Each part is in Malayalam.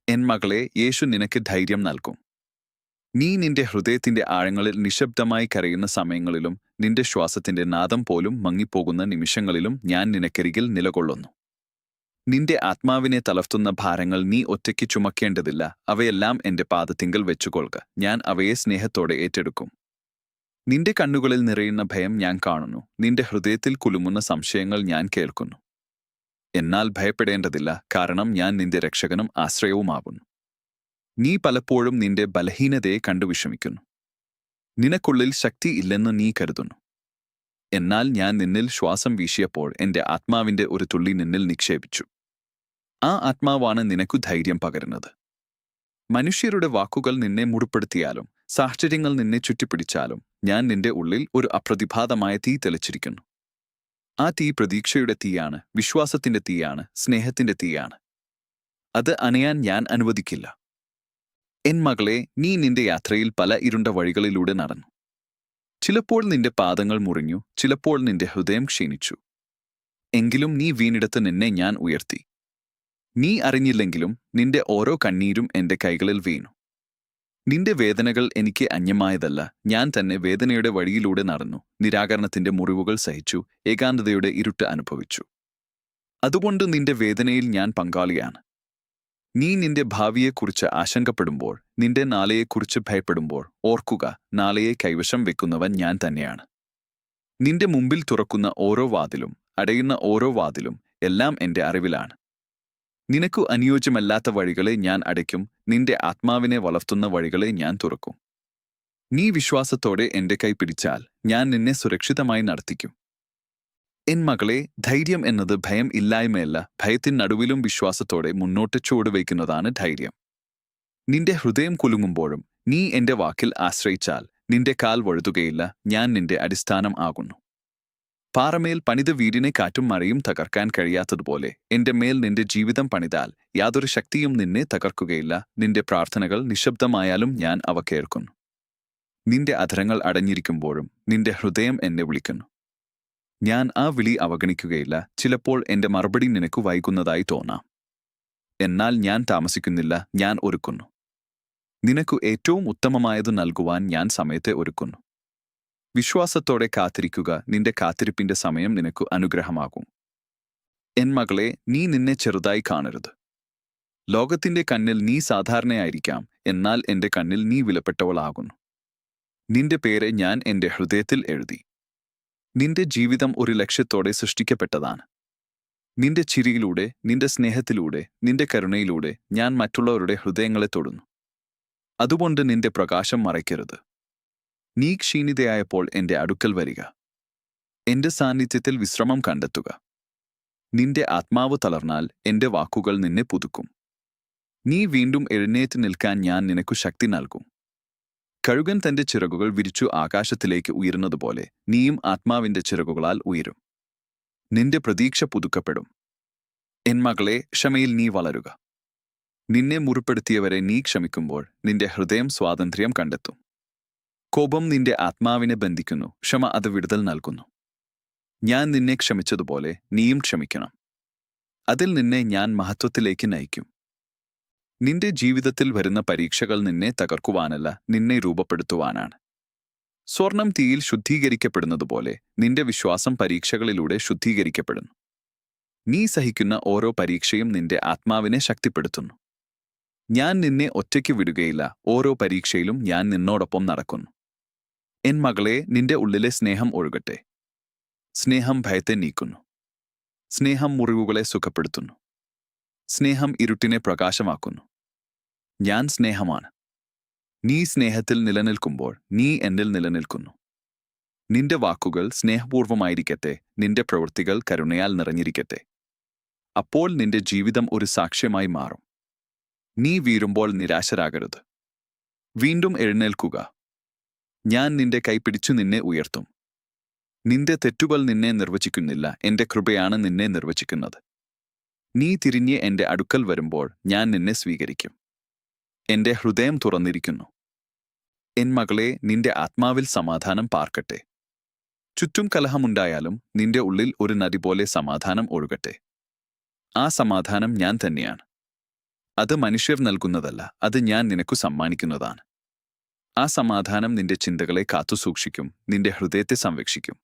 എൻ മകളെ, യേശു നിനക്ക് ധൈര്യം നൽകും. നീ നിന്റെ ഹൃദയത്തിന്റെ ആഴങ്ങളിൽ നിശബ്ദമായി കരയുന്ന സമയങ്ങളിലും നിന്റെ ശ്വാസത്തിന്റെ നാദം പോലും മങ്ങിപ്പോകുന്ന നിമിഷങ്ങളിലും ഞാൻ നിനക്കരികിൽ നിലകൊള്ളുന്നു. നിന്റെ ആത്മാവിനെ തളർത്തുന്ന ഭാരങ്ങൾ നീ ഒറ്റയ്ക്ക് ചുമക്കേണ്ടതില്ല. അവയെല്ലാം എന്റെ പാദത്തിങ്കൽ വെച്ചുകൊള്ളുക. ഞാൻ അവയെ സ്നേഹത്തോടെ ഏറ്റെടുക്കും. നിന്റെ കണ്ണുകളിൽ നിറയുന്ന ഭയം ഞാൻ കാണുന്നു. നിന്റെ ഹൃദയത്തിൽ കുലുങ്ങുന്ന സംശയങ്ങൾ ഞാൻ കേൾക്കുന്നു. എന്നാൽ ഭയപ്പെടേണ്ടതില്ല, കാരണം ഞാൻ നിന്റെ രക്ഷകനും ആശ്രയവുമാകുന്നു. നീ പലപ്പോഴും നിന്റെ ബലഹീനതയെ കണ്ടു വിഷമിക്കുന്നു. നിനക്കുള്ളിൽ ശക്തി ഇല്ലെന്ന് നീ കരുതുന്നു. എന്നാൽ ഞാൻ നിന്നിൽ ശ്വാസം വീശിയപ്പോൾ എന്റെ ആത്മാവിന്റെ ഒരു തുള്ളി നിന്നിൽ നിക്ഷേപിച്ചു. ആ ആത്മാവാണ് നിനക്കു ധൈര്യം പകരുന്നത്. മനുഷ്യരുടെ വാക്കുകൾ നിന്നെ മുറിപ്പെടുത്തിയാലും സാഹചര്യങ്ങൾ നിന്നെ ചുറ്റിപ്പിടിച്ചാലും ഞാൻ നിന്റെ ഉള്ളിൽ ഒരു അപ്രതിഭാതമായ തീ തെളിച്ചിരിക്കുന്നു. ആ തീ പ്രതീക്ഷയുടെ തീയാണ്, വിശ്വാസത്തിന്റെ തീയാണ്, സ്നേഹത്തിന്റെ തീയാണ്. അത് അണയാൻ ഞാൻ അനുവദിക്കില്ല. എൻ മകളെ, നീ നിന്റെ യാത്രയിൽ പല ഇരുണ്ട വഴികളിലൂടെ നടന്നു. ചിലപ്പോൾ നിന്റെ പാദങ്ങൾ മുറിഞ്ഞു, ചിലപ്പോൾ നിന്റെ ഹൃദയം ക്ഷീണിച്ചു. എങ്കിലും നീ വീണിടത്ത് നിന്നെ ഞാൻ ഉയർത്തി. നീ അറിഞ്ഞില്ലെങ്കിലും നിന്റെ ഓരോ കണ്ണീരും എന്റെ കൈകളിൽ വീണു. നിന്റെ വേദനകൾ എനിക്ക് അന്യമായതല്ല. ഞാൻ തന്നെ വേദനയുടെ വഴിയിലൂടെ നടന്നു, നിരാകരണത്തിന്റെ മുറിവുകൾ സഹിച്ചു, ഏകാന്തതയുടെ ഇരുട്ട് അനുഭവിച്ചു. അതുകൊണ്ട് നിന്റെ വേദനയിൽ ഞാൻ പങ്കാളിയാണ്. നീ നിന്റെ ഭാവിയെക്കുറിച്ച് ആശങ്കപ്പെടുമ്പോൾ, നിന്റെ നാളെയെക്കുറിച്ച് ഭയപ്പെടുമ്പോൾ, ഓർക്കുക, നാളെയെ കൈവശം വെക്കുന്നവൻ ഞാൻ തന്നെയാണ്. നിന്റെ മുമ്പിൽ തുറക്കുന്ന ഓരോ വാതിലും അടയുന്ന ഓരോ വാതിലും എല്ലാം എന്റെ അറിവിലാണ്. നിനക്കു അനുയോജ്യമല്ലാത്ത വഴികളെ ഞാൻ അടയ്ക്കും, നിന്റെ ആത്മാവിനെ വളർത്തുന്ന വഴികളെ ഞാൻ തുറക്കും. നീ വിശ്വാസത്തോടെ എന്റെ കൈ പിടിച്ചാൽ ഞാൻ നിന്നെ സുരക്ഷിതമായി നടത്തിക്കും. എൻ മകളെ, ധൈര്യം എന്നത് ഭയം ഇല്ലായ്മയല്ല, ഭയത്തിനടുവിലും വിശ്വാസത്തോടെ മുന്നോട്ട് ചുവടുവയ്ക്കുന്നതാണ് ധൈര്യം. നിന്റെ ഹൃദയം കുലുങ്ങുമ്പോഴും നീ എന്റെ വാക്കിൽ ആശ്രയിച്ചാൽ നിന്റെ കാൽ വഴുതുകയില്ല. ഞാൻ നിന്റെ അടിസ്ഥാനം ആകുന്നു. പാറമേൽ പണിത വീടിനെ കാറ്റും മഴയും തകർക്കാൻ കഴിയാത്തതുപോലെ എന്റെ മേൽ നിന്റെ ജീവിതം പണിതാൽ യാതൊരു ശക്തിയും നിന്നെ തകർക്കുകയില്ല. നിന്റെ പ്രാർത്ഥനകൾ നിശബ്ദമായാലും ഞാൻ അവ കേൾക്കുന്നു. നിന്റെ അധരങ്ങൾ അടഞ്ഞിരിക്കുമ്പോഴും നിന്റെ ഹൃദയം എന്നെ വിളിക്കുന്നു. ഞാൻ ആ വിളി അവഗണിക്കുകയില്ല. ചിലപ്പോൾ എന്റെ മറുപടി നിനക്ക് വൈകുന്നതായി തോന്നാം. എന്നാൽ ഞാൻ താമസിക്കുന്നില്ല, ഞാൻ ഒരുക്കുന്നു. നിനക്കു ഏറ്റവും ഉത്തമമായത് നൽകുവാൻ ഞാൻ സമയത്തെ ഒരുക്കുന്നു. വിശ്വാസത്തോടെ കാത്തിരിക്കുക. നിന്റെ കാത്തിരിപ്പിന്റെ സമയം നിനക്കു അനുഗ്രഹമാകും. എൻ മകളെ, നീ നിന്നെ ചെറുതായി കാണരുത്. ലോകത്തിന്റെ കണ്ണിൽ നീ സാധാരണയായിരിക്കാം, എന്നാൽ എന്റെ കണ്ണിൽ നീ വിലപ്പെട്ടവളാകുന്നു. നിന്റെ പേര് ഞാൻ എന്റെ ഹൃദയത്തിൽ എഴുതി. നിന്റെ ജീവിതം ഒരു ലക്ഷ്യത്തോടെ സൃഷ്ടിക്കപ്പെട്ടതാണ്. നിന്റെ ചിരിയിലൂടെ, നിന്റെ സ്നേഹത്തിലൂടെ, നിന്റെ കരുണയിലൂടെ ഞാൻ മറ്റുള്ളവരുടെ ഹൃദയങ്ങളെ തൊടുന്നു. അതുകൊണ്ട് നിന്റെ പ്രകാശം മറയ്ക്കരുത്. നീ ക്ഷീണിതയായപ്പോൾ എന്റെ അടുക്കൽ വരിക. എന്റെ സാന്നിധ്യത്തിൽ വിശ്രമം കണ്ടെത്തുക. നിന്റെ ആത്മാവ് തളർന്നാൽ എന്റെ വാക്കുകൾ നിന്നെ പുതുക്കും. നീ വീണ്ടും എഴുന്നേറ്റ് നിൽക്കാൻ ഞാൻ നിനക്കു ശക്തി നൽകും. കഴുകൻ തന്റെ ചിറകുകൾ വിരിച്ചു ആകാശത്തിലേക്ക് ഉയരുന്നതുപോലെ നീയും ആത്മാവിന്റെ ചിറകുകളാൽ ഉയരും. നിന്റെ പ്രതീക്ഷ പുതുക്കപ്പെടും. എൻ മകളെ, ക്ഷമയിൽ നീ വളരുക. നിന്നെ മുറിപ്പെടുത്തിയവരെ നീ ക്ഷമിക്കുമ്പോൾ നിന്റെ ഹൃദയം സ്വാതന്ത്ര്യം കണ്ടെത്തും. കോപം നിന്റെ ആത്മാവിനെ ബന്ധിക്കുന്നു, ക്ഷമ അത് വിടുതൽ നൽകുന്നു. ഞാൻ നിന്നെ ക്ഷമിച്ചതുപോലെ നീയും ക്ഷമിക്കണം. അതിൽ നിന്നെ ഞാൻ മഹത്വത്തിലേക്ക് നയിക്കും. നിന്റെ ജീവിതത്തിൽ വരുന്ന പരീക്ഷകൾ നിന്നെ തകർക്കുവാനല്ല, നിന്നെ രൂപപ്പെടുത്തുവാനാണ്. സ്വർണം തീയിൽ ശുദ്ധീകരിക്കപ്പെടുന്നതുപോലെ നിന്റെ വിശ്വാസം പരീക്ഷകളിലൂടെ ശുദ്ധീകരിക്കപ്പെടുന്നു. നീ സഹിക്കുന്ന ഓരോ പരീക്ഷയും നിന്റെ ആത്മാവിനെ ശക്തിപ്പെടുത്തുന്നു. ഞാൻ നിന്നെ ഒറ്റയ്ക്ക് വിടുകയില്ല. ഓരോ പരീക്ഷയിലും ഞാൻ നിന്നോടൊപ്പം നടക്കുന്നു. എൻ മകളെ, നിന്റെ ഉള്ളിലെ സ്നേഹം ഒഴുകട്ടെ. സ്നേഹം ഭയത്തെ നീക്കുന്നു. സ്നേഹം മുറിവുകളെ സുഖപ്പെടുത്തുന്നു. സ്നേഹം ഇരുട്ടിനെ പ്രകാശമാക്കുന്നു. ഞാൻ സ്നേഹമാണ്. നീ സ്നേഹത്തിൽ നിലനിൽക്കുമ്പോൾ നീ എന്നിൽ നിലനിൽക്കുന്നു. നിന്റെ വാക്കുകൾ സ്നേഹപൂർവമായിരിക്കട്ടെ, നിന്റെ പ്രവൃത്തികൾ കരുണയാൽ നിറഞ്ഞിരിക്കട്ടെ. അപ്പോൾ നിന്റെ ജീവിതം ഒരു സാക്ഷ്യമായി മാറും. നീ വീഴുമ്പോൾ നിരാശരാകരുത്. വീണ്ടും എഴുന്നേൽക്കുക. ഞാൻ നിന്റെ കൈപിടിച്ചു നിന്നെ ഉയർത്തും. നിന്റെ തെറ്റുകൾ നിന്നെ നിർവചിക്കുന്നില്ല, എന്റെ കൃപയാണ് നിന്നെ നിർവചിക്കുന്നത്. നീ തിരിഞ്ഞ് എന്റെ അടുക്കൽ വരുമ്പോൾ ഞാൻ നിന്നെ സ്വീകരിക്കും. എന്റെ ഹൃദയം തുറന്നിരിക്കുന്നു. എൻ മകളെ, നിന്റെ ആത്മാവിൽ സമാധാനം പാർക്കട്ടെ. ചുറ്റും കലഹമുണ്ടായാലും നിന്റെ ഉള്ളിൽ ഒരു നദി പോലെ സമാധാനം ഒഴുകട്ടെ. ആ സമാധാനം ഞാൻ തന്നെയാണ്. അത് മനുഷ്യർ നൽകുന്നതല്ല, അത് ഞാൻ നിനക്കു സമ്മാനിക്കുന്നതാണ്. ആ സമാധാനം നിന്റെ ചിന്തകളെ കാത്തുസൂക്ഷിക്കും, നിന്റെ ഹൃദയത്തെ സംരക്ഷിക്കും.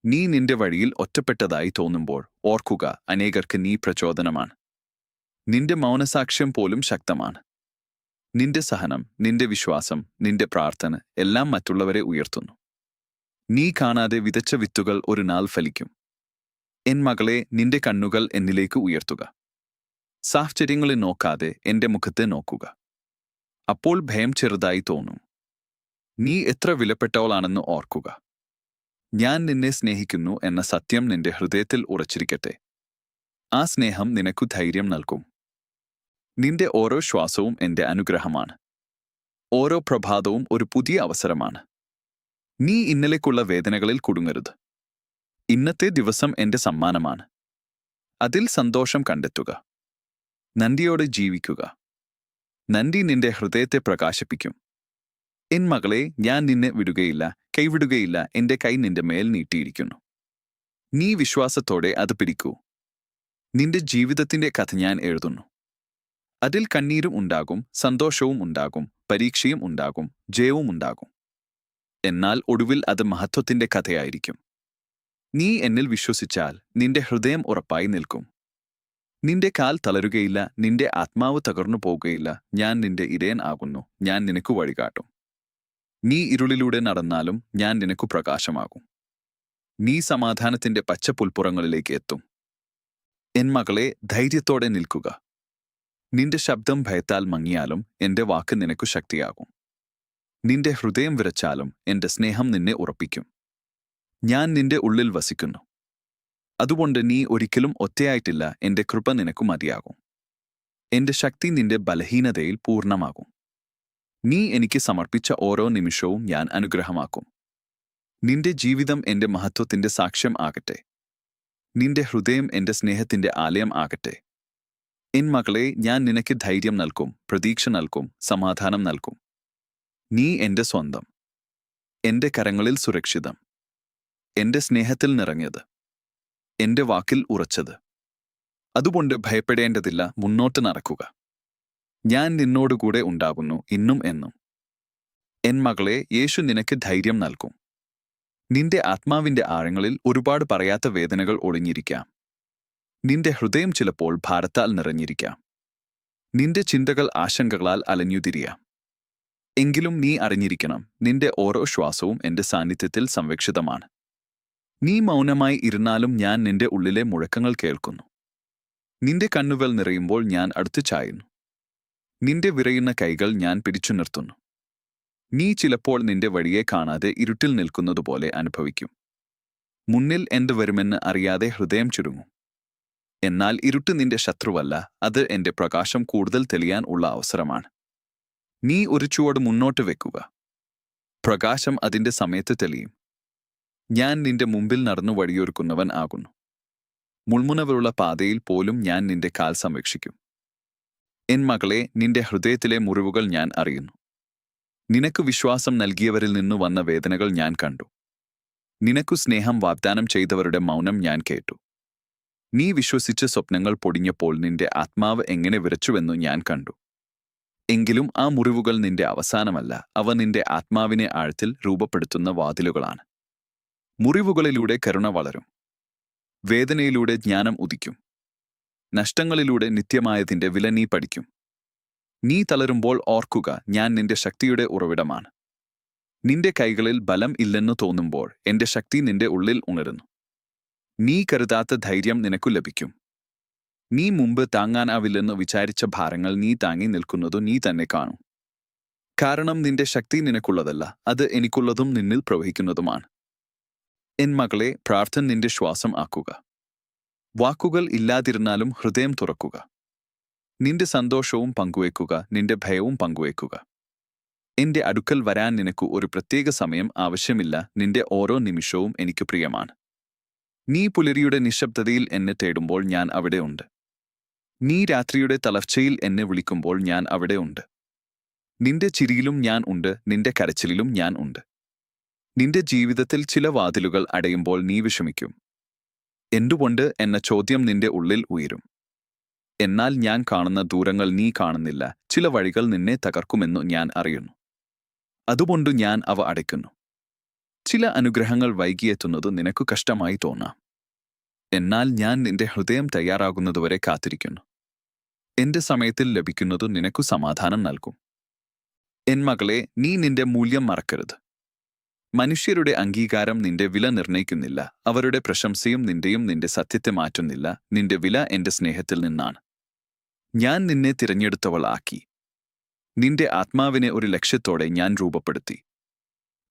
നീ നിന്റെ വഴിയിൽ ഒറ്റപ്പെട്ടതായി തോന്നുമ്പോൾ ഓർക്കുക, അനേകർക്ക് നീ പ്രചോദനമാണ്. നിന്റെ മൗനസാക്ഷ്യം പോലും ശക്തമാണ്. നിന്റെ സഹനം, നിന്റെ വിശ്വാസം, നിന്റെ പ്രാർത്ഥന എല്ലാം മറ്റുള്ളവരെ ഉയർത്തുന്നു. നീ കാണാതെ വിതച്ച വിത്തുകൾ ഒരു നാൾ ഫലിക്കും. എൻ മകളെ, നിന്റെ കണ്ണുകൾ എന്നിലേക്ക് ഉയർത്തുക. സാഹചര്യങ്ങളെ നോക്കാതെ എന്റെ മുഖത്തെ നോക്കുക. അപ്പോൾ ഭയം ചെറുതായി തോന്നും. നീ എത്ര വിലപ്പെട്ടവളാണെന്ന് ഓർക്കുക. ഞാൻ നിന്നെ സ്നേഹിക്കുന്നു എന്ന സത്യം നിന്റെ ഹൃദയത്തിൽ ഉറച്ചിരിക്കട്ടെ. ആ സ്നേഹം നിനക്കു ധൈര്യം നൽകും. നിന്റെ ഓരോ ശ്വാസവും എന്റെ അനുഗ്രഹമാണ്. ഓരോ പ്രഭാതവും ഒരു പുതിയ അവസരമാണ്. നീ ഇന്നലേക്കുള്ള വേദനകളിൽ കുടുങ്ങരുത്. ഇന്നത്തെ ദിവസം എന്റെ സമ്മാനമാണ്. അതിൽ സന്തോഷം കണ്ടെത്തുക. നന്ദിയോടെ ജീവിക്കുക. നന്ദി നിന്റെ ഹൃദയത്തെ പ്രകാശിപ്പിക്കും. എൻ മകളെ, ഞാൻ നിന്നെ വിടുകയില്ല, കൈവിടുകയില്ല. എന്റെ കൈ നിന്റെ മേൽ നീട്ടിയിരിക്കുന്നു. നീ വിശ്വാസത്തോടെ അത് പിടിക്കൂ. നിന്റെ ജീവിതത്തിന്റെ കഥ ഞാൻ എഴുതുന്നു. അതിൽ കണ്ണീരും ഉണ്ടാകും, സന്തോഷവും ഉണ്ടാകും, പരീക്ഷയും ഉണ്ടാകും, ജയവും ഉണ്ടാകും. എന്നാൽ ഒടുവിൽ അത് മഹത്വത്തിന്റെ കഥയായിരിക്കും. നീ എന്നിൽ വിശ്വസിച്ചാൽ നിന്റെ ഹൃദയം ഉറപ്പായി നിൽക്കും. നിന്റെ കാൽ തളരുകയില്ല, നിന്റെ ആത്മാവ് തകർന്നു പോകുകയില്ല. ഞാൻ നിന്റെ ഇടയൻ ആകുന്നു, ഞാൻ നിനക്കു വഴികാട്ടും. നീ ഇരുളിലൂടെ നടന്നാലും ഞാൻ നിനക്കു പ്രകാശമാകും. നീ സമാധാനത്തിന്റെ പച്ചപ്പുൽപ്പുറങ്ങളിലേക്ക് എത്തും. എൻ മകളെ, ധൈര്യത്തോടെ നിൽക്കുക. നിന്റെ ശബ്ദം ഭയത്താൽ മങ്ങിയാലും എന്റെ വാക്ക് നിനക്കു ശക്തിയാകും. നിന്റെ ഹൃദയം വിറച്ചാലും എന്റെ സ്നേഹം നിന്നെ ഉറപ്പിക്കും. ഞാൻ നിന്റെ ഉള്ളിൽ വസിക്കുന്നു. അതുകൊണ്ട് നീ ഒരിക്കലും ഒറ്റയായിട്ടില്ല. എന്റെ കൃപ നിനക്കു മതിയാകും. എന്റെ ശക്തി നിന്റെ ബലഹീനതയിൽ പൂർണ്ണമാകും. നീ എനിക്ക് സമർപ്പിച്ച ഓരോ നിമിഷവും ഞാൻ അനുഗ്രഹമാക്കും. നിന്റെ ജീവിതം എന്റെ മഹത്വത്തിന്റെ സാക്ഷ്യം ആകട്ടെ. നിന്റെ ഹൃദയം എന്റെ സ്നേഹത്തിന്റെ ആലയം ആകട്ടെ. എൻ മകളെ, ഞാൻ നിനക്ക് ധൈര്യം നൽകും, പ്രതീക്ഷ നൽകും, സമാധാനം നൽകും. നീ എന്റെ സ്വന്തം. എന്റെ കരങ്ങളിൽ സുരക്ഷിതം. എന്റെ സ്നേഹത്തിൽ നിറഞ്ഞത്. എന്റെ വാക്കിൽ ഉറച്ചത്. അതുകൊണ്ട് ഭയപ്പെടേണ്ടതില്ല, മുന്നോട്ട് നടക്കുക. ഞാൻ നിന്നോടുകൂടെ ഉണ്ടാകുന്നു, ഇന്നും എന്നും. എൻ മകളെ, യേശു നിനക്ക് ധൈര്യം നൽകും. നിന്റെ ആത്മാവിന്റെ ആഴങ്ങളിൽ ഒരുപാട് പറയാത്ത വേദനകൾ ഒളിഞ്ഞിരിക്കാം. നിന്റെ ഹൃദയം ചിലപ്പോൾ ഭാരത്താൽ നിറഞ്ഞിരിക്കാം. നിന്റെ ചിന്തകൾ ആശങ്കകളാൽ അലഞ്ഞുതിരിയാം. എങ്കിലും നീ അറിഞ്ഞിരിക്കണം, നിന്റെ ഓരോ ശ്വാസവും എന്റെ സാന്നിധ്യത്തിൽ സംരക്ഷിതമാണ്. നീ മൗനമായി ഇരുന്നാലും ഞാൻ നിന്റെ ഉള്ളിലെ മുഴക്കങ്ങൾ കേൾക്കുന്നു. നിന്റെ കണ്ണുകൾ നിറയുമ്പോൾ ഞാൻ അടുത്തു ചായുന്നു. നിന്റെ വിറയുന്ന കൈകൾ ഞാൻ പിടിച്ചു നിർത്തുന്നു. നീ ചിലപ്പോൾ നിന്റെ വഴിയെ കാണാതെ ഇരുട്ടിൽ നിൽക്കുന്നതുപോലെ അനുഭവിക്കും. മുന്നിൽ എന്ത് വരുമെന്ന് അറിയാതെ ഹൃദയം ചുരുങ്ങും. എന്നാൽ ഇരുട്ട് നിന്റെ ശത്രുവല്ല, അത് എന്റെ പ്രകാശം കൂടുതൽ തെളിയാൻ ഉള്ള അവസരമാണ്. നീ ഒരു ചുവട് മുന്നോട്ട് വെക്കുക. പ്രകാശം അതിന്റെ സമയത്ത് തെളിയും. ഞാൻ നിന്റെ മുമ്പിൽ നടന്നു വഴിയൊരുക്കുന്നവൻ ആകുന്നു. മുൾമുനകളുള്ള പാതയിൽ പോലും ഞാൻ നിന്റെ കാൽ സംരക്ഷിക്കും. എൻ മകളെ, നിന്റെ ഹൃദയത്തിലെ മുറിവുകൾ ഞാൻ അറിയുന്നു. നിനക്കു വിശ്വാസം നൽകിയവരിൽ നിന്നു വന്ന വേദനകൾ ഞാൻ കണ്ടു. നിനക്കു സ്നേഹം വാഗ്ദാനം ചെയ്തവരുടെ മൗനം ഞാൻ കേട്ടു. നീ വിശ്വസിച്ച സ്വപ്നങ്ങൾ പൊടിഞ്ഞപ്പോൾ നിന്റെ ആത്മാവ് എങ്ങനെ വിറച്ചുവെന്നു ഞാൻ കണ്ടു. എങ്കിലും ആ മുറിവുകൾ നിന്റെ അവസാനമല്ല, അവ നിന്റെ ആത്മാവിനെ ആഴത്തിൽ രൂപപ്പെടുത്തുന്ന വാതിലുകളാണ്. മുറിവുകളിലൂടെ കരുണ വളരും. വേദനയിലൂടെ ജ്ഞാനം ഉദിക്കും. നഷ്ടങ്ങളിലൂടെ നിത്യമായതിന്റെ വില നീ പഠിക്കും. നീ തളരുമ്പോൾ ഓർക്കുക, ഞാൻ നിന്റെ ശക്തിയുടെ ഉറവിടമാണ്. നിന്റെ കൈകളിൽ ബലം ഇല്ലെന്നു തോന്നുമ്പോൾ എന്റെ ശക്തി നിന്റെ ഉള്ളിൽ ഉണരുന്നു. നീ കരുതാത്ത ധൈര്യം നിനക്കു ലഭിക്കും. നീ മുമ്പ് താങ്ങാനാവില്ലെന്ന് വിചാരിച്ച ഭാരങ്ങൾ നീ താങ്ങി നിൽക്കുന്നതു നീ തന്നെ കാണും. കാരണം നിന്റെ ശക്തി നിനക്കുള്ളതല്ല, അത് എനിക്കുള്ളതും നിന്നിൽ പ്രവഹിക്കുന്നതുമാണ്. എൻ മകളെ, പ്രാർത്ഥന നിന്റെ ശ്വാസം ആക്കുക. വാക്കുകൾ ഇല്ലാതിരുന്നാലും ഹൃദയം തുറക്കുക. നിന്റെ സന്തോഷവും പങ്കുവയ്ക്കുക, നിന്റെ ഭയവും പങ്കുവയ്ക്കുക. എന്റെ അടുക്കൽ വരാൻ നിനക്ക് ഒരു പ്രത്യേക സമയം ആവശ്യമില്ല. നിന്റെ ഓരോ നിമിഷവും എനിക്ക് പ്രിയമാണ്. നീ പുലരിയുടെ നിശബ്ദതയിൽ എന്നെ തേടുമ്പോൾ ഞാൻ അവിടെ ഉണ്ട്. നീ രാത്രിയുടെ തളർച്ചയിൽ എന്നെ വിളിക്കുമ്പോൾ ഞാൻ അവിടെ ഉണ്ട്. നിന്റെ ചിരിയിലും ഞാൻ ഉണ്ട്, നിന്റെ കരച്ചിലിലും ഞാൻ ഉണ്ട്. നിന്റെ ജീവിതത്തിൽ ചില വാതിലുകൾ അടയുമ്പോൾ നീ വിഷമിക്കും. എന്തുകൊണ്ട് എന്ന ചോദ്യം നിന്റെ ഉള്ളിൽ ഉയരും. എന്നാൽ ഞാൻ കാണുന്ന ദൂരങ്ങൾ നീ കാണുന്നില്ല. ചില വഴികൾ നിന്നെ തകർക്കുമെന്നു ഞാൻ അറിയുന്നു. അതുകൊണ്ട് ഞാൻ അവ അടയ്ക്കുന്നു. ചില അനുഗ്രഹങ്ങൾ വൈകിയെത്തുന്നത് നിനക്ക് കഷ്ടമായി തോന്നാം. എന്നാൽ ഞാൻ നിന്റെ ഹൃദയം തയ്യാറാകുന്നതുവരെ കാത്തിരിക്കുന്നു. എന്റെ സമയത്തിൽ ലഭിക്കുന്നതു നിനക്കു സമാധാനം നൽകും. എൻ മകളെ, നീ നിന്റെ മൂല്യം മറക്കരുത്. മനുഷ്യരുടെ അംഗീകാരം നിന്റെ വില നിർണയിക്കുന്നില്ല. അവരുടെ പ്രശംസയും നിന്റെ സത്യത്തെ മാറ്റുന്നില്ല. നിന്റെ വില എന്റെ സ്നേഹത്തിൽ നിന്നാണ്. ഞാൻ നിന്നെ തിരഞ്ഞെടുത്തവളാക്കി. നിന്റെ ആത്മാവിനെ ഒരു ലക്ഷ്യത്തോടെ ഞാൻ രൂപപ്പെടുത്തി.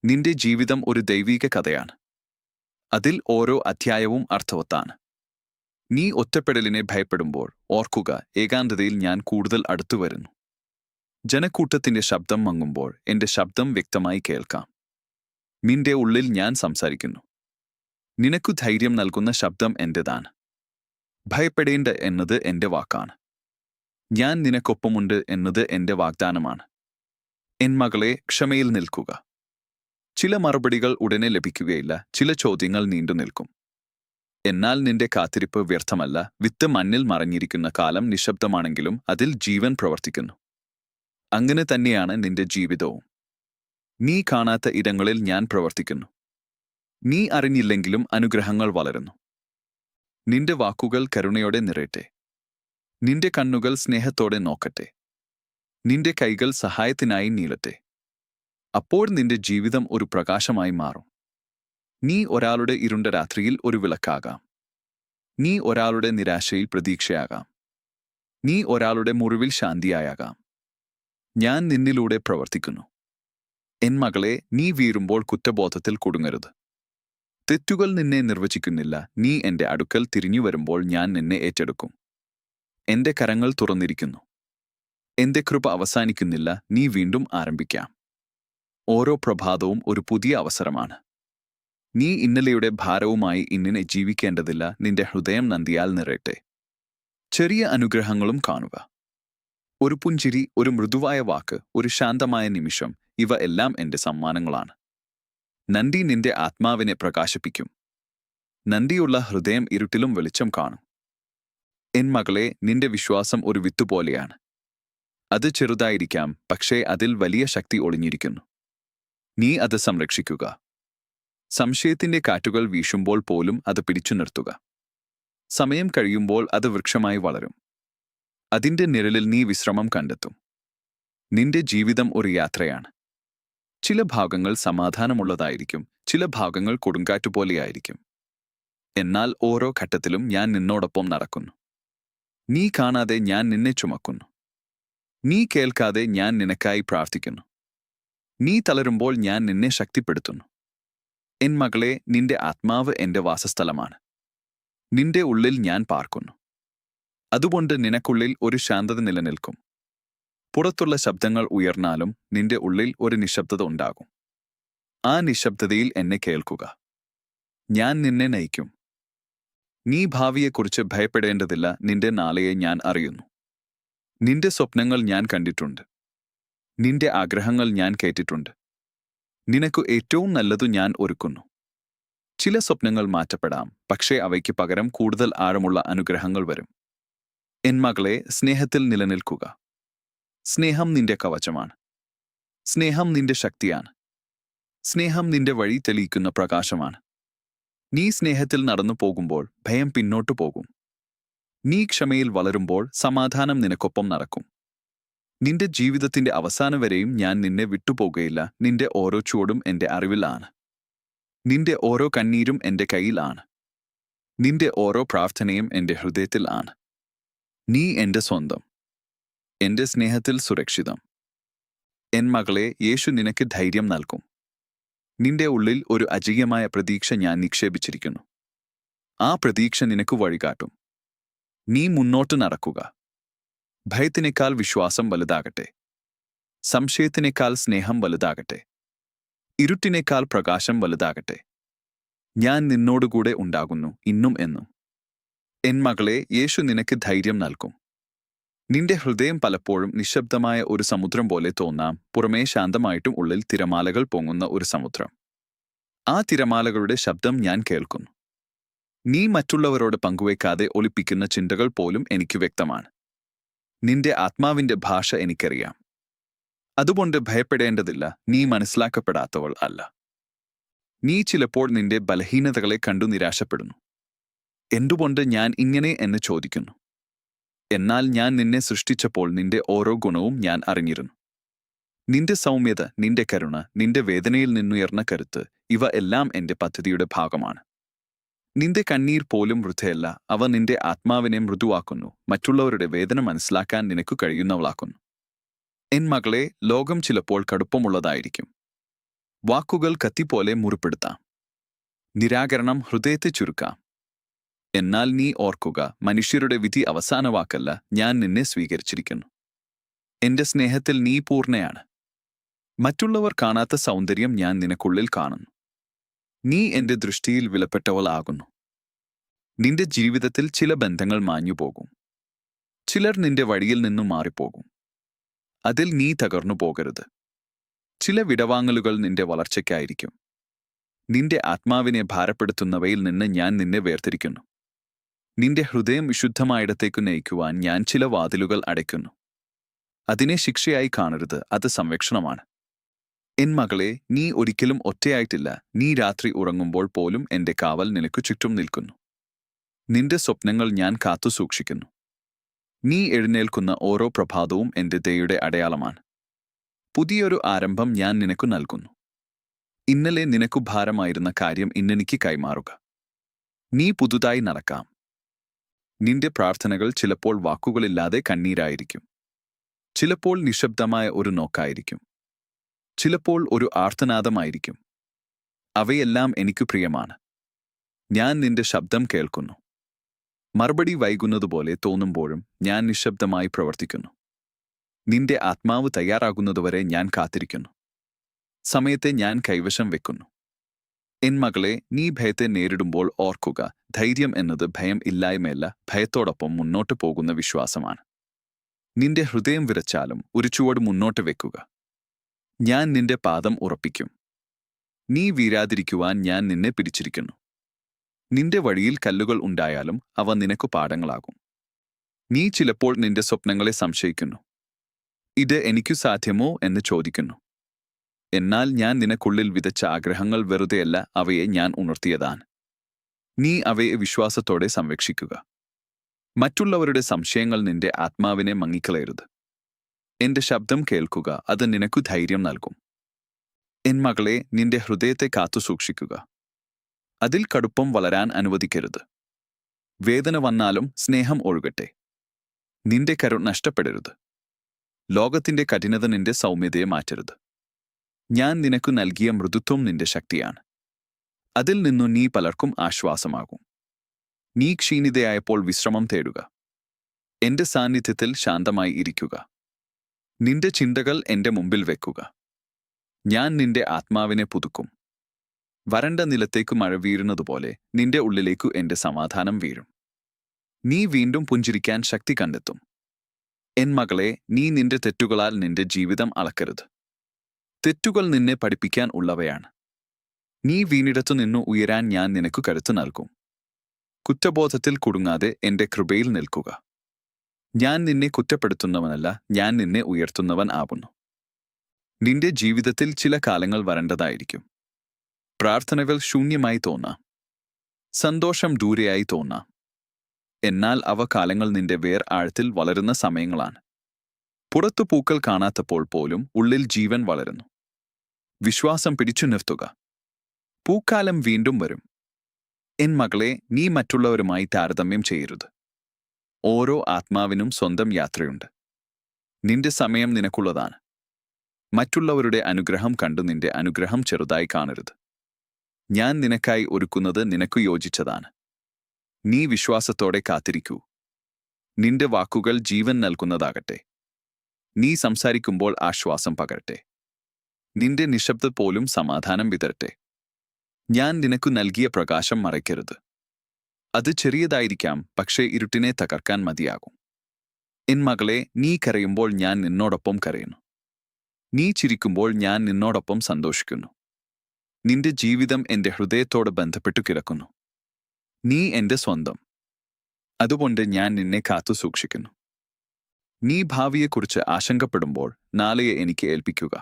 നിന്റെ ജീവിതം ഒരു ദൈവീക കഥയാണ്. അതിൽ ഓരോ അധ്യായവും അർത്ഥവത്താണ്. നീ ഒറ്റപ്പെടലിനെ ഭയപ്പെടുമ്പോൾ ഓർക്കുക, ഏകാന്തതയിൽ ഞാൻ കൂടുതൽ അടുത്തുവരുന്നു. ജനക്കൂട്ടത്തിന്റെ ശബ്ദം മങ്ങുമ്പോൾ എന്റെ ശബ്ദം വ്യക്തമായി കേൾക്കാം. നിന്റെ ഉള്ളിൽ ഞാൻ സംസാരിക്കുന്നു. നിനക്കു ധൈര്യം നൽകുന്ന ശബ്ദം എന്റേതാണ്. ഭയപ്പെടേണ്ട എന്നത് എന്റെ വാക്കാണ്. ഞാൻ നിനക്കൊപ്പമുണ്ട് എന്നത് എന്റെ വാഗ്ദാനമാണ്. എൻ മകളെ, ക്ഷമയിൽ നിൽക്കുക. ചില മറുപടികൾ ഉടനെ ലഭിക്കുകയില്ല. ചില ചോദ്യങ്ങൾ നീണ്ടു നിൽക്കും. എന്നാൽ നിന്റെ കാത്തിരിപ്പ് വ്യർത്ഥമല്ല. വിത്ത് മണ്ണിൽ മറഞ്ഞിരിക്കുന്ന കാലം നിശബ്ദമാണെങ്കിലും അതിൽ ജീവൻ പ്രവർത്തിക്കുന്നു. അങ്ങനെ തന്നെയാണ് നിന്റെ ജീവിതവും. നീ കാണാത്ത ഇടങ്ങളിൽ ഞാൻ പ്രവർത്തിക്കുന്നു. നീ അറിഞ്ഞില്ലെങ്കിലും അനുഗ്രഹങ്ങൾ വളരുന്നു. നിന്റെ വാക്കുകൾ കരുണയോടെ നിറയട്ടെ. നിന്റെ കണ്ണുകൾ സ്നേഹത്തോടെ നോക്കട്ടെ. നിന്റെ കൈകൾ സഹായത്തിനായി നീളട്ടെ. അപ്പോൾ നിന്റെ ജീവിതം ഒരു പ്രകാശമായി മാറും. നീ ഒരാളുടെ ഇരുണ്ട രാത്രിയിൽ ഒരു വിളക്കാകാം. നീ ഒരാളുടെ നിരാശയിൽ പ്രതീക്ഷയാകാം. നീ ഒരാളുടെ മുറിവിൽ ശാന്തിയായാകാം. ഞാൻ നിന്നിലൂടെ പ്രവർത്തിക്കുന്നു. എൻ മകളെ, നീ വീഴുമ്പോൾ കുറ്റബോധത്തിൽ കുടുങ്ങരുത്. തെറ്റുകൾ നിന്നെ നിർവചിക്കുന്നില്ല. നീ എന്റെ അടുക്കൽ തിരിഞ്ഞു വരുമ്പോൾ ഞാൻ നിന്നെ ഏറ്റെടുക്കും. എന്റെ കരങ്ങൾ തുറന്നിരിക്കുന്നു. എന്റെ കൃപ അവസാനിക്കുന്നില്ല. നീ വീണ്ടും ആരംഭിക്കാം. ഓരോ പ്രഭാതവും ഒരു പുതിയ അവസരമാണ്. നീ ഇന്നലെയുടെ ഭാരവുമായി ഇന്നിനെ ജീവിക്കേണ്ടതില്ല. നിന്റെ ഹൃദയം നന്ദിയാൽ നിറയട്ടെ. ചെറിയ അനുഗ്രഹങ്ങളും കാണുക. ഒരു പുഞ്ചിരി, ഒരു മൃദുവായ വാക്ക്, ഒരു ശാന്തമായ നിമിഷം, ഇവ എല്ലാം എന്റെ സമ്മാനങ്ങളാണ്. നന്ദി നിന്റെ ആത്മാവിനെ പ്രകാശിപ്പിക്കും. നന്ദിയുള്ള ഹൃദയം ഇരുട്ടിലും വെളിച്ചം കാണും. എൻ മകളെ, നിന്റെ വിശ്വാസം ഒരു വിത്തുപോലെയാണ്. അത് ചെറുതായിരിക്കാം, പക്ഷേ അതിൽ വലിയ ശക്തി ഒളിഞ്ഞിരിക്കുന്നു. നീ അത് സംരക്ഷിക്കുക. സംശയത്തിന്റെ കാറ്റുകൾ വീശുമ്പോൾ പോലും അത് പിടിച്ചു നിർത്തുക. സമയം കഴിയുമ്പോൾ അത് വൃക്ഷമായി വളരും. അതിന്റെ നിഴലിൽ നീ വിശ്രമം കണ്ടെത്തും. നിന്റെ ജീവിതം ഒരു യാത്രയാണ്. ചില ഭാഗങ്ങൾ സമാധാനമുള്ളതായിരിക്കും, ചില ഭാഗങ്ങൾ കൊടുങ്കാറ്റുപോലെയായിരിക്കും. എന്നാൽ ഓരോ ഘട്ടത്തിലും ഞാൻ നിന്നോടൊപ്പം നടക്കുന്നു. നീ കാണാതെ ഞാൻ നിന്നെ ചുമക്കുന്നു. നീ കേൾക്കാതെ ഞാൻ നിനക്കായി പ്രാർത്ഥിക്കുന്നു. നീ തളരുമ്പോൾ ഞാൻ നിന്നെ ശക്തിപ്പെടുത്തുന്നു. എൻ മകളെ, നിന്റെ ആത്മാവ് എന്റെ വാസസ്ഥലമാണ്. നിന്റെ ഉള്ളിൽ ഞാൻ പാർക്കുന്നു. അതുകൊണ്ട് നിനക്കുള്ളിൽ ഒരു ശാന്തത നിലനിൽക്കും. പുറത്തുള്ള ശബ്ദങ്ങൾ ഉയർന്നാലും നിന്റെ ഉള്ളിൽ ഒരു നിശബ്ദത ഉണ്ടാകും. ആ നിശബ്ദതയിൽ എന്നെ കേൾക്കുക. ഞാൻ നിന്നെ നയിക്കും. നീ ഭാവിയെക്കുറിച്ച് ഭയപ്പെടേണ്ടതില്ല. നിന്റെ നാളെയെ ഞാൻ അറിയുന്നു. നിന്റെ സ്വപ്നങ്ങൾ ഞാൻ കണ്ടിട്ടുണ്ട്. നിന്റെ ആഗ്രഹങ്ങൾ ഞാൻ കേട്ടിട്ടുണ്ട്. നിനക്ക് ഏറ്റവും നല്ലതു ഞാൻ ഒരുക്കുന്നു. ചില സ്വപ്നങ്ങൾ മാറ്റപ്പെടാം, പക്ഷേ അവയ്ക്ക് പകരം കൂടുതൽ ആഴമുള്ള അനുഗ്രഹങ്ങൾ വരും. എൻ മകളെ, സ്നേഹത്തിൽ നിലനിൽക്കുക. സ്നേഹം നിന്റെ കവചമാണ്. സ്നേഹം നിന്റെ ശക്തിയാണ്. സ്നേഹം നിന്റെ വഴി തെളിയിക്കുന്ന പ്രകാശമാണ്. നീ സ്നേഹത്തിൽ നടന്നു പോകുമ്പോൾ ഭയം പിന്നോട്ടു പോകും. നീ ക്ഷമയിൽ വളരുമ്പോൾ സമാധാനം നിനക്കൊപ്പം നടക്കും. നിന്റെ ജീവിതത്തിന്റെ അവസാനം വരെയും ഞാൻ നിന്നെ വിട്ടുപോകുകയില്ല. നിന്റെ ഓരോ ചുവടും എന്റെ അറിവിലാണ്. നിന്റെ ഓരോ കണ്ണീരും എന്റെ കയ്യിലാണ്. നിന്റെ ഓരോ പ്രാർത്ഥനയും എന്റെ ഹൃദയത്തിൽ ആണ്. നീ എന്റെ സ്വന്തം. എന്റെ സ്നേഹത്തിൽ സുരക്ഷിതം. എൻ മകളെ, യേശു നിനക്ക് ധൈര്യം നൽകും. നിന്റെ ഉള്ളിൽ ഒരു അജയ്യമായ പ്രതീക്ഷ ഞാൻ നിക്ഷേപിച്ചിരിക്കുന്നു. ആ പ്രതീക്ഷ നിനക്ക് വഴികാട്ടും. നീ മുന്നോട്ട് നടക്കുക. ഭയത്തിനേക്കാൾ വിശ്വാസം വലുതാകട്ടെ. സംശയത്തിനേക്കാൾ സ്നേഹം വലുതാകട്ടെ. ഇരുട്ടിനേക്കാൾ പ്രകാശം വലുതാകട്ടെ. ഞാൻ നിന്നോടുകൂടെ ഉണ്ടാകുന്നു, ഇന്നും എന്നും. എൻ മകളെ, യേശു നിനക്ക് ധൈര്യം നൽകും. നിന്റെ ഹൃദയം പലപ്പോഴും നിശബ്ദമായ ഒരു സമുദ്രം പോലെ തോന്നാം. പുറമേ ശാന്തമായിട്ടും ഉള്ളിൽ തിരമാലകൾ പൊങ്ങുന്ന ഒരു സമുദ്രം. ആ തിരമാലകളുടെ ശബ്ദം ഞാൻ കേൾക്കുന്നു. നീ മറ്റുള്ളവരോട് പങ്കുവയ്ക്കാതെ ഒളിപ്പിക്കുന്ന ചിന്തകൾ പോലും എനിക്ക് വ്യക്തമാണ്. നിന്റെ ആത്മാവിന്റെ ഭാഷ എനിക്കറിയാം. അതുകൊണ്ട് ഭയപ്പെടേണ്ടതില്ല, നീ മനസ്സിലാക്കപ്പെടാത്തവൾ അല്ല. നീ ചിലപ്പോൾ നിന്റെ ബലഹീനതകളെ കണ്ടു നിരാശപ്പെടുന്നു. എന്തുകൊണ്ട് ഞാൻ ഇങ്ങനെ എന്ന് ചോദിക്കുന്നു. എന്നാൽ ഞാൻ നിന്നെ സൃഷ്ടിച്ചപ്പോൾ നിന്റെ ഓരോ ഗുണവും ഞാൻ അറിഞ്ഞിരുന്നു. നിന്റെ സൗമ്യത, നിന്റെ കരുണ, നിന്റെ വേദനയിൽ നിന്നുയർന്ന കരുത്ത്, ഇവ എല്ലാം എന്റെ പദ്ധതിയുടെ ഭാഗമാണ്. നിന്റെ കണ്ണീർ പോലും വൃഥയല്ല, അവ നിന്റെ ആത്മാവിനെ മൃദുവാക്കുന്നു, മറ്റുള്ളവരുടെ വേദന മനസ്സിലാക്കാൻ നിനക്ക് കഴിയുന്നവളാക്കുന്നു. എൻ മകളെ, ലോകം ചിലപ്പോൾ കടുപ്പമുള്ളതായിരിക്കും. വാക്കുകൾ കത്തിപ്പോലെ മുറിപ്പെടുത്താം. നിരാകരണം ഹൃദയത്തെ ചുരുക്കാം. എന്നാൽ നീ ഓർക്കുക, മനുഷ്യരുടെ വിധി അവസാന വാക്കല്ല, ഞാൻ നിന്നെ സ്വീകരിച്ചിരിക്കുന്നു. എന്റെ സ്നേഹത്തിൽ നീ പൂർണ്ണയാണ്. മറ്റുള്ളവർ കാണാത്ത സൗന്ദര്യം ഞാൻ നിനക്കുള്ളിൽ കാണുന്നു. നീ എന്റെ ദൃഷ്ടിയിൽ വിലപ്പെട്ടവളാകുന്നു. നിന്റെ ജീവിതത്തിൽ ചില ബന്ധങ്ങൾ മാഞ്ഞുപോകും. ചിലർ നിന്റെ വഴിയിൽ നിന്നു മാറിപ്പോകും. അതിൽ നീ തകർന്നു പോകരുത്. ചില വിടവാങ്ങലുകൾ നിന്റെ വളർച്ചയ്ക്കായിരിക്കും. നിന്റെ ആത്മാവിനെ ഭാരപ്പെടുത്തുന്നവയിൽ നിന്ന് ഞാൻ നിന്നെ വേർതിരിക്കുന്നു. നിന്റെ ഹൃദയം വിശുദ്ധമായിടത്തേക്കു നയിക്കുവാൻ ഞാൻ ചില വാതിലുകൾ അടയ്ക്കുന്നു. അതിനെ ശിക്ഷയായി കാണരുത്, അത് സംരക്ഷണമാണ്. എൻ മകളെ, നീ ഒരിക്കലും ഒറ്റയായിട്ടില്ല. നീ രാത്രി ഉറങ്ങുമ്പോൾ പോലും എന്റെ കാവൽ നിനക്കു ചുറ്റും നിൽക്കുന്നു. നിന്റെ സ്വപ്നങ്ങൾ ഞാൻ കാത്തുസൂക്ഷിക്കുന്നു. നീ എഴുന്നേൽക്കുന്ന ഓരോ പ്രഭാതവും എന്റെ ദയയുടെ അടയാളമാണ്. പുതിയൊരു ആരംഭം ഞാൻ നിനക്കു നൽകുന്നു. ഇന്നലെ നിനക്കു ഭാരമായിരുന്ന കാര്യം ഇന്നെനിക്ക് കൈമാറുക. നീ പുതുതായി നടക്കാം. നിന്റെ പ്രാർത്ഥനകൾ ചിലപ്പോൾ വാക്കുകളില്ലാതെ കണ്ണീരായിരിക്കും. ചിലപ്പോൾ നിശബ്ദമായ ഒരു നോക്കായിരിക്കും. ചിലപ്പോൾ ഒരു ആർത്തനാദമായിരിക്കും. അവയെല്ലാം എനിക്കു പ്രിയമാണ്. ഞാൻ നിന്റെ ശബ്ദം കേൾക്കുന്നു. മറുപടി വൈകുന്നതുപോലെ തോന്നുമ്പോഴും ഞാൻ നിശബ്ദമായി പ്രവർത്തിക്കുന്നു. നിന്റെ ആത്മാവ് തയ്യാറാകുന്നതുവരെ ഞാൻ കാത്തിരിക്കുന്നു. സമയത്തെ ഞാൻ കൈവശം വെക്കുന്നു. എൻ മകളെ, നീ ഭയത്തെ നേരിടുമ്പോൾ ഓർക്കുക, ധൈര്യം എന്നത് ഭയം ഇല്ലായ്മയല്ല, ഭയത്തോടൊപ്പം മുന്നോട്ട് പോകുന്ന വിശ്വാസമാണ്. നിന്റെ ഹൃദയം വിറച്ചാലും ഒരു ചുവട് മുന്നോട്ട് വെക്കുക. ഞാൻ നിന്റെ പാദം ഉറപ്പിക്കും. നീ വീഴാതിരിക്കുവാൻ ഞാൻ നിന്നെ പിടിച്ചിരിക്കുന്നു. നിന്റെ വഴിയിൽ കല്ലുകൾ ഉണ്ടായാലും അവ നിനക്കു പാഠങ്ങളാകും. നീ ചിലപ്പോൾ നിന്റെ സ്വപ്നങ്ങളെ സംശയിക്കുന്നു. ഇത് എനിക്കു സാധ്യമോ എന്ന് ചോദിക്കുന്നു. എന്നാൽ ഞാൻ നിനക്കുള്ളിൽ വിതച്ച ആഗ്രഹങ്ങൾ വെറുതെയല്ല, അവയെ ഞാൻ ഉണർത്തിയതാണ്. നീ അവയെ വിശ്വാസത്തോടെ സംരക്ഷിക്കുക. മറ്റുള്ളവരുടെ സംശയങ്ങൾ നിന്റെ ആത്മാവിനെ മങ്ങിക്കളയരുത്. എന്റെ ശബ്ദം കേൾക്കുക, അത് നിനക്കു ധൈര്യം നൽകും. എൻ മകളെ, നിന്റെ ഹൃദയത്തെ കാത്തുസൂക്ഷിക്കുക. അതിൽ കടുപ്പം വളരാൻ അനുവദിക്കരുത്. വേദന വന്നാലും സ്നേഹം ഒഴുകട്ടെ. നിന്റെ കരുണ നഷ്ടപ്പെടരുത്. ലോകത്തിന്റെ കഠിനത നിന്റെ സൗമ്യതയെ മാറ്റരുത്. ഞാൻ നിനക്കു നൽകിയ മൃദുത്വം നിന്റെ ശക്തിയാണ്. അതിൽ നിന്നു നീ പലർക്കും ആശ്വാസമാകും. നീ ക്ഷീണിതയായപ്പോൾ വിശ്രമം തേടുക. എന്റെ സാന്നിധ്യത്തിൽ ശാന്തമായി ഇരിക്കുക. നിന്റെ ചിന്തകൾ എന്റെ മുമ്പിൽ വെക്കുക. ഞാൻ നിന്റെ ആത്മാവിനെ പുതുക്കും. വരണ്ട നിലത്തേക്കു മഴ വീഴുന്നതുപോലെ നിന്റെ ഉള്ളിലേക്കു എന്റെ സമാധാനം വീഴും. നീ വീണ്ടും പുഞ്ചിരിക്കാൻ ശക്തി കണ്ടെത്തും. എൻ മകളെ, നീ നിന്റെ തെറ്റുകളാൽ നിന്റെ ജീവിതം അളക്കരുത്. തെറ്റുകൾ നിന്നെ പഠിപ്പിക്കാൻ ഉള്ളവയാണ്. നീ വീണിടത്തു നിന്നു ഉയരാൻ ഞാൻ നിനക്കു കരുത്ത് നൽകും. കുറ്റബോധത്തിൽ കുടുങ്ങാതെ എന്റെ കൃപയിൽ നിൽക്കുക. ഞാൻ നിന്നെ കുറ്റപ്പെടുത്തുന്നവനല്ല, ഞാൻ നിന്നെ ഉയർത്തുന്നവൻ ആവുന്നു. നിന്റെ ജീവിതത്തിൽ ചില കാലങ്ങൾ വരേണ്ടതായിരിക്കും. പ്രാർത്ഥനകൾ ശൂന്യമായി തോന്നാം. സന്തോഷം ദൂരെയായി തോന്നാം. എന്നാൽ അവ കാലങ്ങൾ നിന്റെ വേർ ആഴത്തിൽ വളരുന്ന സമയങ്ങളാണ്. പുറത്തു പൂക്കൾ കാണാത്തപ്പോൾ പോലും ഉള്ളിൽ ജീവൻ വളരുന്നു. വിശ്വാസം പിടിച്ചു നിർത്തുക. പൂക്കാലം വീണ്ടും വരും. എൻ മകളെ, നീ മറ്റുള്ളവരുമായി താരതമ്യം ചെയ്യരുത്. ഓരോ ആത്മാവിനും സ്വന്തം യാത്രയുണ്ട്. നിന്റെ സമയം നിനക്കുള്ളതാണ്. മറ്റുള്ളവരുടെ അനുഗ്രഹം കണ്ടു നിന്റെ അനുഗ്രഹം ചെറുതായി കാണരുത്. ഞാൻ നിനക്കായി ഒരുക്കുന്നത് നിനക്കു യോജിച്ചതാണ്. നീ വിശ്വാസത്തോടെ കാത്തിരിക്കൂ. നിന്റെ വാക്കുകൾ ജീവൻ നൽകുന്നതാകട്ടെ. നീ സംസാരിക്കുമ്പോൾ ആശ്വാസം പകരട്ടെ. നിന്റെ നിശബ്ദത പോലും സമാധാനം വിതരട്ടെ. ഞാൻ നിനക്കു നൽകിയ പ്രകാശം മറയ്ക്കരുത്. അത് ചെറിയതായിരിക്കാം, പക്ഷേ ഇരുട്ടിനെ തകർക്കാൻ മതിയാകും. എൻ മകളെ, നീ കരയുമ്പോൾ ഞാൻ നിന്നോടൊപ്പം കരയുന്നു. നീ ചിരിക്കുമ്പോൾ ഞാൻ നിന്നോടൊപ്പം സന്തോഷിക്കുന്നു. നിന്റെ ജീവിതം എന്റെ ഹൃദയത്തോട് ബന്ധപ്പെട്ടു കിടക്കുന്നു. നീ എന്റെ സ്വന്തം. അതുകൊണ്ട് ഞാൻ നിന്നെ കാത്തു സൂക്ഷിക്കുന്നു. നീ ഭാവിയെക്കുറിച്ച് ആശങ്കപ്പെടുമ്പോൾ നാളെയെ എനിക്ക് ഏൽപ്പിക്കുക.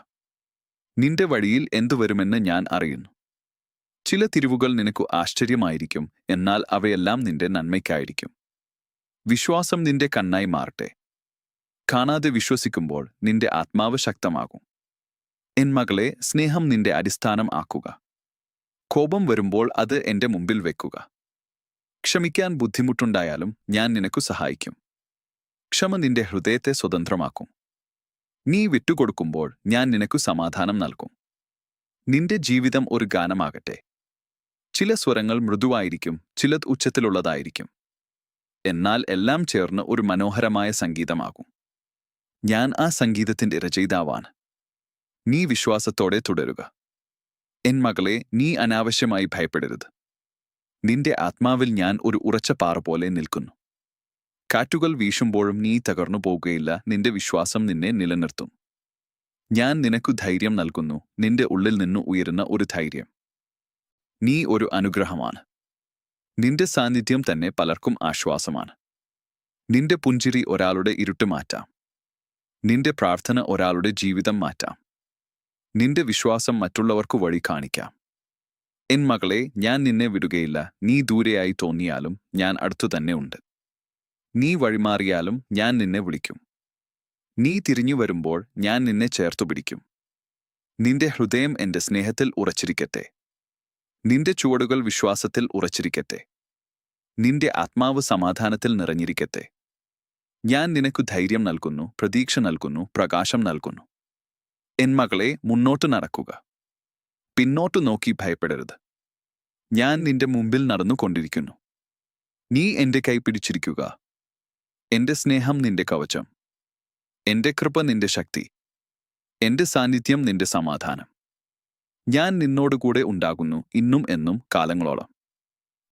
നിന്റെ വഴിയിൽ എന്തു വരുമെന്ന് ഞാൻ അറിയുന്നു. ചില തിരിവുകൾ നിനക്കു ആശ്ചര്യമായിരിക്കും, എന്നാൽ അവയെല്ലാം നിന്റെ നന്മയ്ക്കായിരിക്കും. വിശ്വാസം നിന്റെ കണ്ണായി മാറട്ടെ. കാണാതെ വിശ്വസിക്കുമ്പോൾ നിന്റെ ആത്മാവ് ശക്തമാകും. എൻ മകളെ, സ്നേഹം നിന്റെ അടിസ്ഥാനം ആക്കുക. കോപം വരുമ്പോൾ അത് എന്റെ മുമ്പിൽ വെക്കുക. ക്ഷമിക്കാൻ ബുദ്ധിമുട്ടുണ്ടായാലും ഞാൻ നിനക്കു സഹായിക്കും. ക്ഷമ നിന്റെ ഹൃദയത്തെ സ്വതന്ത്രമാക്കും. നീ വിട്ടുകൊടുക്കുമ്പോൾ ഞാൻ നിനക്കു സമാധാനം നൽകും. നിന്റെ ജീവിതം ഒരു ഗാനമാകട്ടെ. ചില സ്വരങ്ങൾ മൃദുവായിരിക്കും, ചിലത് ഉച്ചത്തിലുള്ളതായിരിക്കും. എന്നാൽ എല്ലാം ചേർന്ന് ഒരു മനോഹരമായ സംഗീതമാകും. ഞാൻ ആ സംഗീതത്തിന്റെ രചയിതാവാണ്. നീ വിശ്വാസത്തോടെ തുടരുക. എൻ മകളെ, നീ അനാവശ്യമായി ഭയപ്പെടരുത്. നിന്റെ ആത്മാവിൽ ഞാൻ ഒരു ഉറച്ച പാറ പോലെ നിൽക്കുന്നു. കാറ്റുകൾ വീശുമ്പോഴും നീ തകർന്നു പോകുകയില്ല. നിന്റെ വിശ്വാസം നിന്നെ നിലനിർത്തും. ഞാൻ നിനക്കു ധൈര്യം നൽകുന്നു, നിന്റെ ഉള്ളിൽ നിന്നു ഉയരുന്ന ഒരു ധൈര്യം. നീ ഒരു അനുഗ്രഹമാണ്. നിന്റെ സാന്നിധ്യം തന്നെ പലർക്കും ആശ്വാസമാണ്. നിന്റെ പുഞ്ചിരി ഒരാളുടെ ഇരുട്ട് മാറ്റാം. നിന്റെ പ്രാർത്ഥന ഒരാളുടെ ജീവിതം മാറ്റാം. നിന്റെ വിശ്വാസം മറ്റുള്ളവർക്കു വഴി കാണിക്കാം. എൻ മകളെ, ഞാൻ നിന്നെ വിടുകയില്ല. നീ ദൂരെയായി തോന്നിയാലും ഞാൻ അടുത്തു തന്നെ ഉണ്ട്. നീ വഴിമാറിയാലും ഞാൻ നിന്നെ വിളിക്കും. നീ തിരിഞ്ഞു വരുമ്പോൾ ഞാൻ നിന്നെ ചേർത്തു പിടിക്കും. നിന്റെ ഹൃദയം എന്റെ സ്നേഹത്തിൽ ഉറച്ചിരിക്കട്ടെ. നിന്റെ ചുവടുകൾ വിശ്വാസത്തിൽ ഉറച്ചിരിക്കട്ടെ. നിന്റെ ആത്മാവ് സമാധാനത്തിൽ നിറഞ്ഞിരിക്കട്ടെ. ഞാൻ നിനക്കു ധൈര്യം നൽകുന്നു, പ്രതീക്ഷ നൽകുന്നു, പ്രകാശം നൽകുന്നു. എൻ മകളെ, മുന്നോട്ട് നടക്കുക. പിന്നോട്ടു നോക്കി ഭയപ്പെടരുത്. ഞാൻ നിന്റെ മുമ്പിൽ നടന്നുകൊണ്ടിരിക്കുന്നു. നീ എന്റെ കൈ പിടിച്ചിരിക്കുക. എന്റെ സ്നേഹം നിന്റെ കവചം. എന്റെ കൃപ നിന്റെ ശക്തി. എന്റെ സാന്നിധ്യം നിന്റെ സമാധാനം. ഞാൻ നിന്നോടുകൂടെ ഉണ്ടാകുന്നു, ഇന്നും എന്നും കാലങ്ങളോളം.